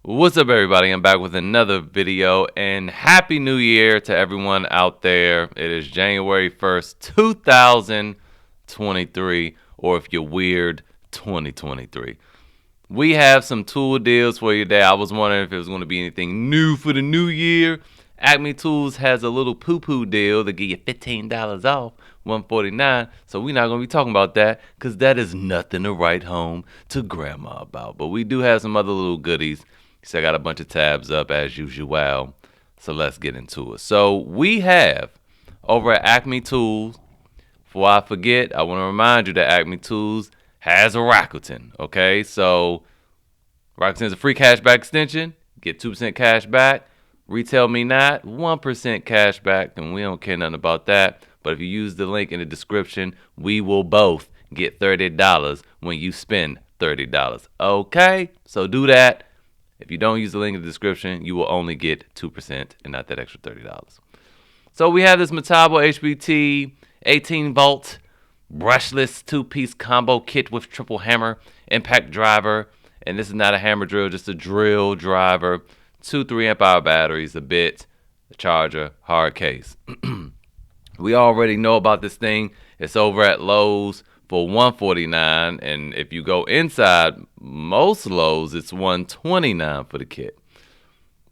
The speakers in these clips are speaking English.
What's up, everybody? I'm back with another video, and Happy New Year to everyone out there. It is January 1st, 2023, or if you're weird, 2023. We have some tool deals for you today. I was wondering if it was going to be anything new for the new year. Acme Tools has a little poo-poo deal to give you $15 off, $149. So we're not going to be talking about that because that is nothing to write home to grandma about. But we do have some other little goodies. So I got a bunch of tabs up as usual. So let's get into it. So we have over at Acme Tools. Before I forget, I want to remind you that Acme Tools has a Rakuten. Okay, so Rakuten is a free cashback extension. Get 2% cash back. Retail Me Not, 1% cash back, and we don't care nothing about that. But if you use the link in the description, we will both get $30 when you spend $30. Okay, so do that. If you don't use the link in the description, you will only get 2% and not that extra $30. So we have this Metabo HPT 18-volt brushless two-piece combo kit with triple hammer, impact driver, and this is not a hammer drill, just a drill driver, 2 3-amp hour batteries, a bit, a charger, hard case. We already know about this thing. It's over at Lowe's for $149, and if you go inside most Lowe's, it's $129 for the kit.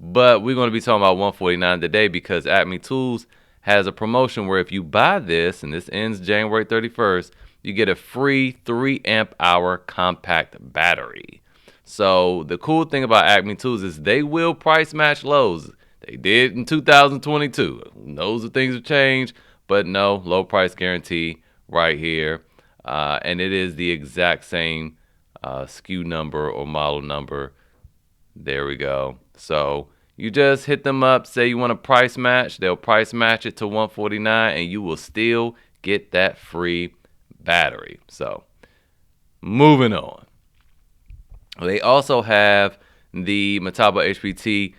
But we're going to be talking about $149 today because Acme Tools has a promotion where if you buy this, and this ends January 31st, you get a free 3-amp hour compact battery. So the cool thing about Acme Tools is they will price match Lowe's. They did in 2022. Who knows if things have changed, but no, low price guarantee right here. And it is the exact same SKU number or model number. There we go. So you just hit them up, say you want a price match. They'll price match it to $149, and you will still get that free battery. So moving on. They also have the Metabo HPT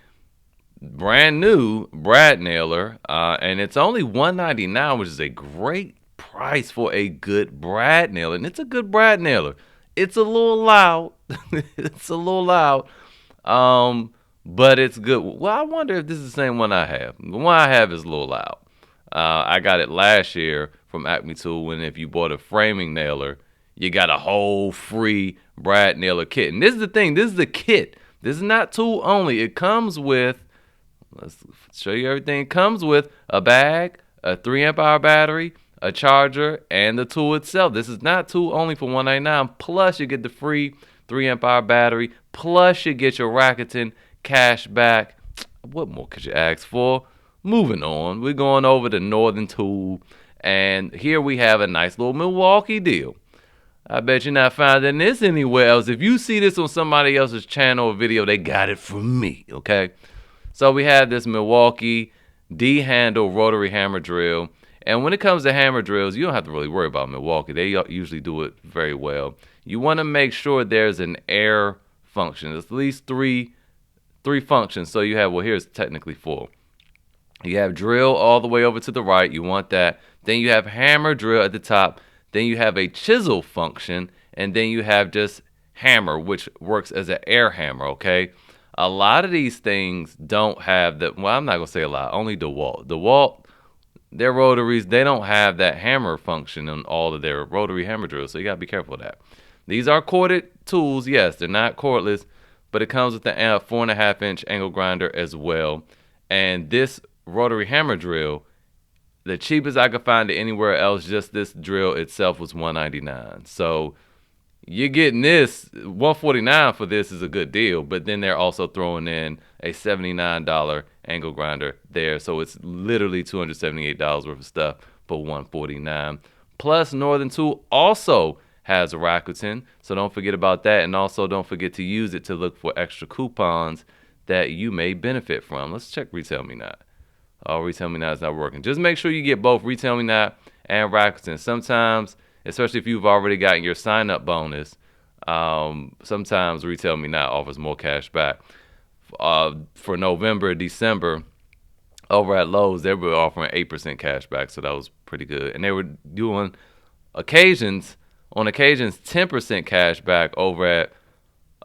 brand new brad nailer, and it's only $199, which is a great price for a good brad nailer. And it's a good brad nailer. It's a little loud. It's a little loud. But it's good. Well, I wonder if this is the same one I have. The one I have is a little loud. I got it last year from Acme Tool, and if you bought a framing nailer, you got a whole free brad nailer kit. And this is the thing. This is the kit. This is not tool only. It comes with, let's show you everything. It comes with a bag, a 3-amp hour battery, a charger, and the tool itself. This is not tool only for $199. Plus, you get the free 3-amp hour battery. Plus, you get your Rakuten cash back. What more could you ask for? Moving on, we're going over to Northern Tool, and here we have a nice little Milwaukee deal. I bet you're not finding this anywhere else. If you see this on somebody else's channel or video, they got it from me, okay? So we have this Milwaukee D-handle rotary hammer drill. And when it comes to hammer drills, you don't have to really worry about Milwaukee. They usually do it very well. You want to make sure there's an air function. There's at least three functions. So you have, well, here's technically 4. You have drill all the way over to the right. You want that. Then you have hammer drill at the top. Then you have a chisel function. And then you have just hammer, which works as an air hammer, okay? A lot of these things don't have that. Well, I'm not going to say a lot. Only DeWalt. DeWalt, their rotaries, they don't have that hammer function on all of their rotary hammer drills. So you got to be careful of that. These are corded tools. Yes, they're not cordless, but it comes with the 4.5-inch angle grinder as well. And this rotary hammer drill, the cheapest I could find it anywhere else, just this drill itself was $199. So you're getting this, $149 for this is a good deal, but then they're also throwing in a $79 angle grinder there. So it's literally $278 worth of stuff for $149. Plus, Northern Tool also has a Rakuten, so don't forget about that. And also don't forget to use it to look for extra coupons that you may benefit from. Let's check Retail Me Not. Oh, Retail Me Not is not working. Just make sure you get both Retail Me Not and Rakuten. Sometimes, especially if you've already gotten your sign-up bonus, sometimes Retail Me Not offers more cash back. For November, December, over at Lowe's, they were offering 8% cash back, so that was pretty good. And they were doing on occasions, 10% cash back over at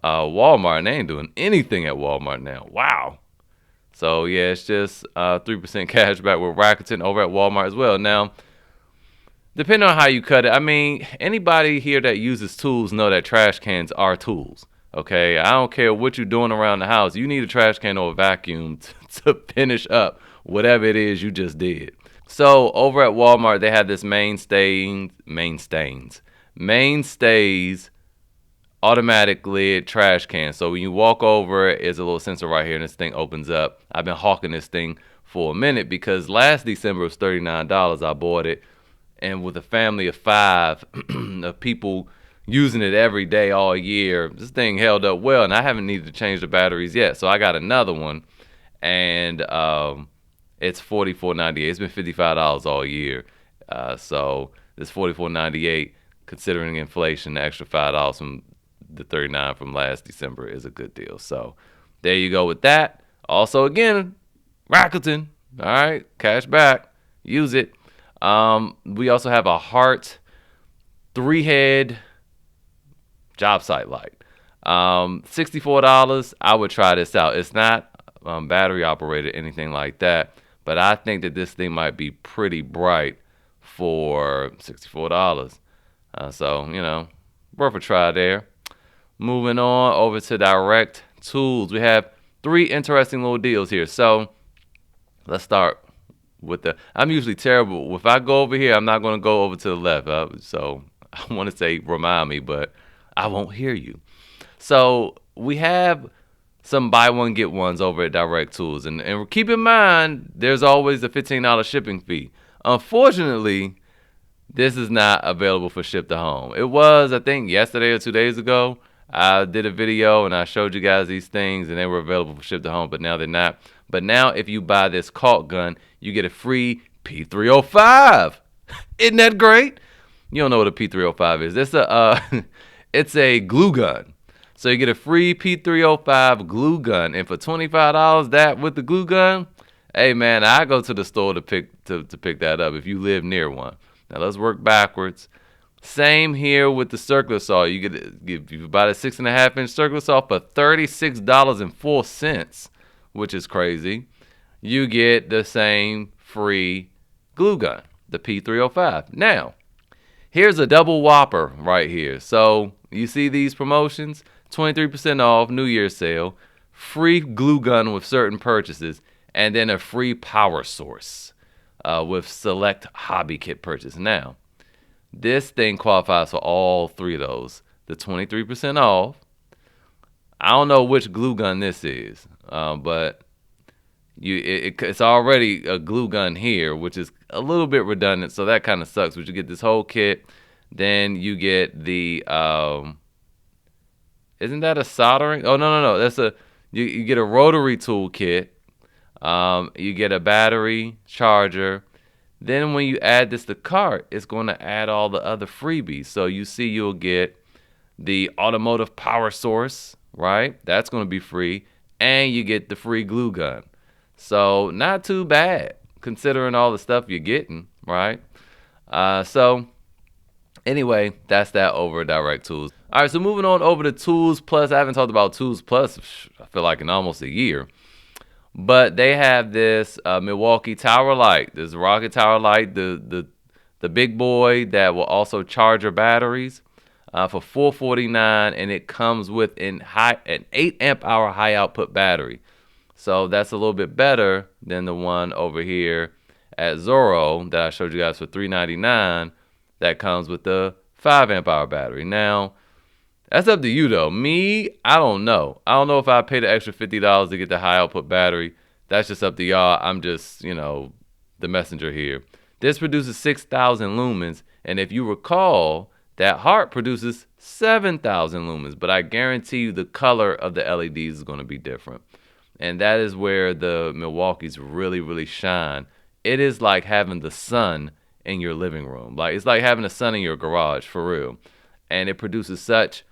Walmart, and they ain't doing anything at Walmart now. Wow. So yeah, it's just 3% cash back with Rakuten over at Walmart as well. Now, depending on how you cut it, I mean, anybody here that uses tools know that trash cans are tools. Okay, I don't care what you're doing around the house. You need a trash can or a vacuum to finish up whatever it is you just did. So over at Walmart, they have this mainstays automatic lid trash can. So when you walk over, it's a little sensor right here, and this thing opens up. I've been hawking this thing for a minute because last December it was $39. I bought it, and with a family of 5 of people using it every day all year, this thing held up well, and I haven't needed to change the batteries yet. So I got another one, and it's $44.98. It's been $55 all year. So this $44.98, considering inflation, the extra $5 from the $39 from last December is a good deal. So there you go with that. Also, again, Rakuten. All right, cash back. Use it. We also have a Hart 3-head job site light. $64. I would try this out. It's not battery operated, anything like that, but I think that this thing might be pretty bright for $64. So, you know, worth a try there. Moving on over to Direct Tools. We have 3 interesting little deals here. So let's start with the, I'm usually terrible. If I go over here, I'm not going to go over to the left. So I want to say remind me, but I won't hear you. So we have some buy one, get ones over at Direct Tools. And keep in mind, there's always a $15 shipping fee. Unfortunately, this is not available for ship to home. It was, I think, yesterday or 2 days ago. I did a video and I showed you guys these things and they were available for ship to home, but now they're not. But now if you buy this caulk gun, you get a free P305. Isn't that great? You don't know what a P305 is. It's a glue gun. So you get a free P305 glue gun, and for $25, that with the glue gun, hey man, I go to the store to pick that up if you live near one. Now let's work backwards. Same here with the circular saw. You if you buy the 6.5-inch circular saw for $36.04, which is crazy. You get the same free glue gun, the P305. Now, here's a double whopper right here. So you see these promotions? 23% off, New Year's sale, free glue gun with certain purchases, and then a free power source with select hobby kit purchase. Now, this thing qualifies for all 3 of those. The 23% off. I don't know which glue gun this is, but it's already a glue gun here, which is a little bit redundant, so that kind of sucks. But you get this whole kit, then you get the isn't that a soldering? Oh no, that's you get a rotary tool kit. You get a battery charger. Then when you add this to cart, it's going to add all the other freebies. So you see you'll get the automotive power source, right? That's going to be free. And you get the free glue gun. So not too bad considering all the stuff you're getting, right? So anyway, that's that over at Direct Tools. All right, so moving on over to Tools Plus. I haven't talked about Tools Plus, I feel like, in almost a year. But they have this Milwaukee tower light, this rocket tower light, the big boy that will also charge your batteries for $449, and it comes with an 8 amp hour high output battery. So that's a little bit better than the one over here at Zoro that I showed you guys for $399 that comes with the 5 amp hour battery. Now, that's up to you though. Me, I don't know. I don't know if I pay the extra $50 to get the high output battery. That's just up to y'all. I'm just, the messenger here. This produces 6,000 lumens. And if you recall, that Hart produces 7,000 lumens. But I guarantee you the color of the LEDs is going to be different. And that is where the Milwaukees really, really shine. It is like having the sun in your living room. It's like having the sun in your garage, for real. And it produces such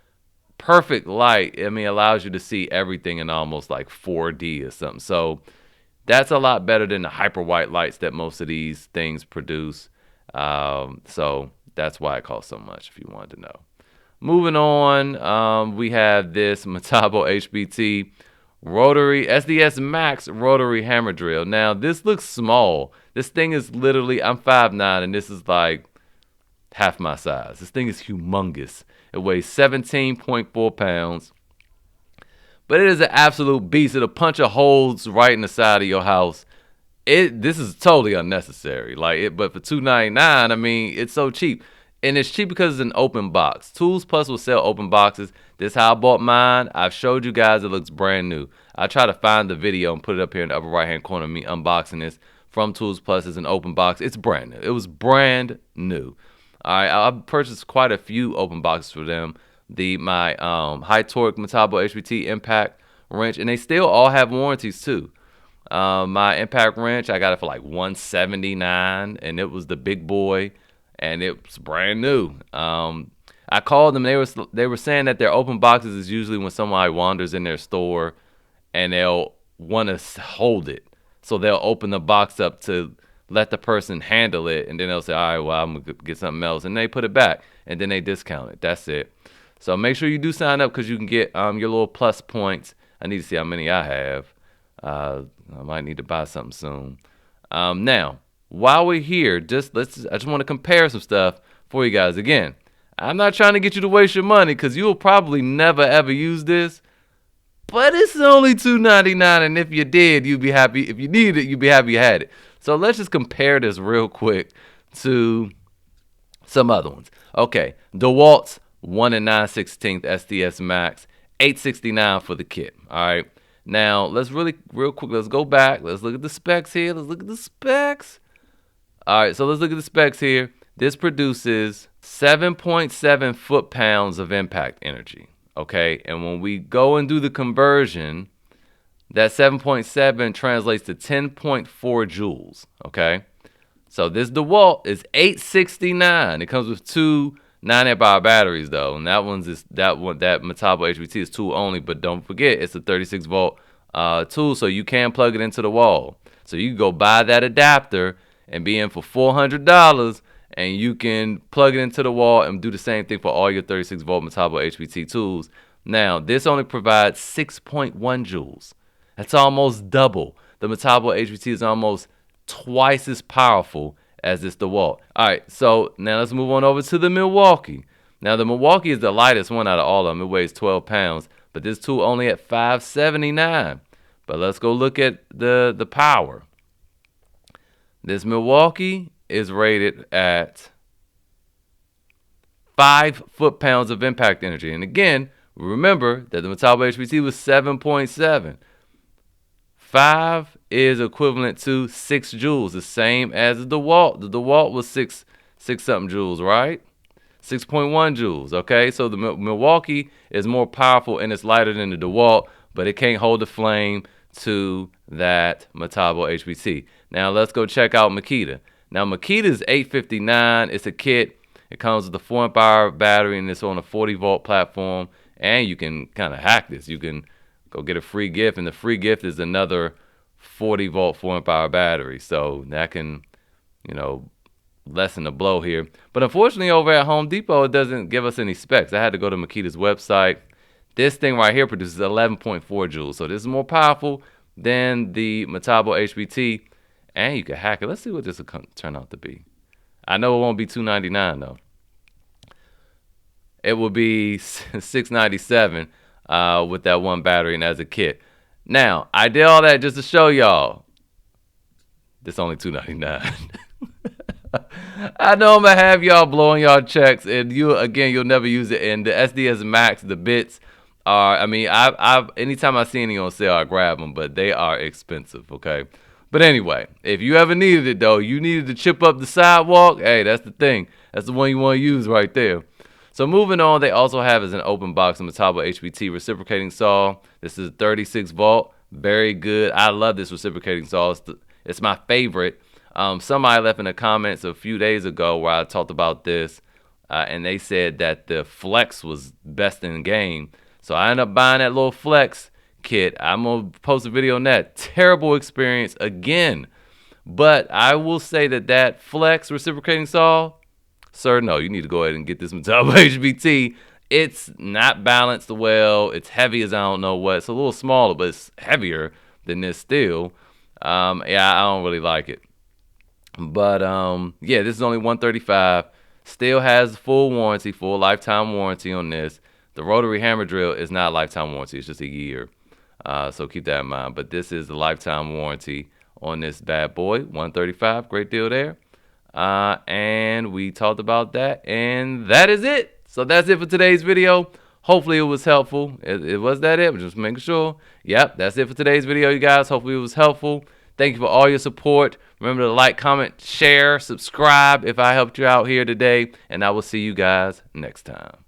perfect light. I mean, it allows you to see everything in almost like 4D or something. So that's a lot better than the hyper white lights that most of these things produce. So that's why it costs so much, if you wanted to know. Moving on, we have this Metabo HPT rotary SDS Max rotary hammer drill. Now, this looks small. This thing is literally, I'm 5'9", and this is like half my size. This thing is humongous. It weighs 17.4 pounds. But it is an absolute beast. It'll punch a holes right in the side of your house. This is totally unnecessary. But for $2.99, I mean, it's so cheap. And it's cheap because it's an open box. Tools Plus will sell open boxes. This is how I bought mine. I've showed you guys it looks brand new. I try to find the video and put it up here in the upper right hand corner of me unboxing this from Tools Plus. It's an open box. It's brand new. It was brand new. All right, I purchased quite a few open boxes for them. My high torque Metabo HPT impact wrench, and they still all have warranties too. My impact wrench, I got it for like $179, and it was the big boy. And it's brand new. I called them. They were saying that their open boxes is usually when somebody wanders in their store and they'll want to hold it. So they'll open the box up to let the person handle it, and then they'll say, all right, well, I'm going to get something else. And they put it back, and then they discount it. That's it. So make sure you do sign up because you can get your little plus points. I need to see how many I have. I might need to buy something soon. Now, while we're here, I just want to compare some stuff for you guys. Again, I'm not trying to get you to waste your money because you'll probably never ever use this, but it's only $2.99, and if you did, you'd be happy. If you needed it, you'd be happy you had it. So let's just compare this real quick to some other ones. Okay, DeWalt's 1 9/16 SDS Max, $869 for the kit. All right, now let's real quick. Let's go back. Let's look at the specs here. All right, so let's look at the specs here. This produces 7.7 foot-pounds of impact energy, okay? And when we go and do the conversion, that 7.7 translates to 10.4 joules, okay? So this DeWalt is $869. It comes with two 9-amp-hour batteries, though, and that Metabo HPT is tool only, but don't forget, it's a 36-volt tool, so you can plug it into the wall. So you can go buy that adapter and be in for $400, and you can plug it into the wall and do the same thing for all your 36-volt Metabo HPT tools. Now, this only provides 6.1 joules. That's almost double. The Metabo HPT is almost twice as powerful as this DeWalt. All right, so now let's move on over to the Milwaukee. Now, the Milwaukee is the lightest one out of all of them. It weighs 12 pounds, but this tool only at $579. But let's go look at the power. This Milwaukee is rated at 5 foot-pounds of impact energy. And again, remember that the Metabo HPT was 7.7. 5 is equivalent to 6 joules, the same as the DeWalt. The DeWalt was 6 something joules, right? 6.1 joules, okay? So the Milwaukee is more powerful and it's lighter than the DeWalt, but it can't hold the flame to that Metabo HPT. Now let's go check out Makita. Now Makita is $859. It's a kit. It comes with a 4-amp-hour battery and it's on a 40-volt platform. And you can kind of hack this. You can go get a free gift, and the free gift is another 40-volt 4-amp-hour battery. So that can, lessen the blow here. But unfortunately, over at Home Depot, it doesn't give us any specs. I had to go to Makita's website. This thing right here produces 11.4 joules. So this is more powerful than the Metabo HPT. And you can hack it. Let's see what this will turn out to be. I know it won't be $299 though. It will be $697 with that one battery and as a kit. Now, I did all that just to show y'all. This only $299. I know I'm gonna have y'all blowing y'all checks, and you'll never use it. And the SDS Max, the bits are, I've anytime I see any on sale, I grab them, but they are expensive. Okay. But anyway, if you ever needed it, though, you needed to chip up the sidewalk, hey, that's the thing. That's the one you want to use right there. So moving on, they also have as an open box a Metabo HPT reciprocating saw. This is 36 volt, very good. I love this reciprocating saw. It's my favorite. Somebody left in the comments a few days ago where I talked about this, and they said that the Flex was best in the game. So I ended up buying that little Flex kit. I'm gonna post a video on that. Terrible experience again, but I will say that Flex reciprocating saw, sir, no, you need to go ahead and get this Metabo HPT it's not balanced well. It's heavy as I don't know what. It's a little smaller, but it's heavier than this steel. Yeah, I don't really like it. But yeah, this is only $135. Still has full warranty, full lifetime warranty on this. The rotary hammer drill is not a lifetime warranty; it's just a year. So keep that in mind. But this is the lifetime warranty on this bad boy. $135, great deal there. And we talked about that, and that is it. So that's it for today's video. Hopefully it was helpful. It was that it. Just making sure. Yep, that's it for today's video, you guys. Hopefully it was helpful. Thank you for all your support. Remember to like, comment, share, subscribe if I helped you out here today. And I will see you guys next time.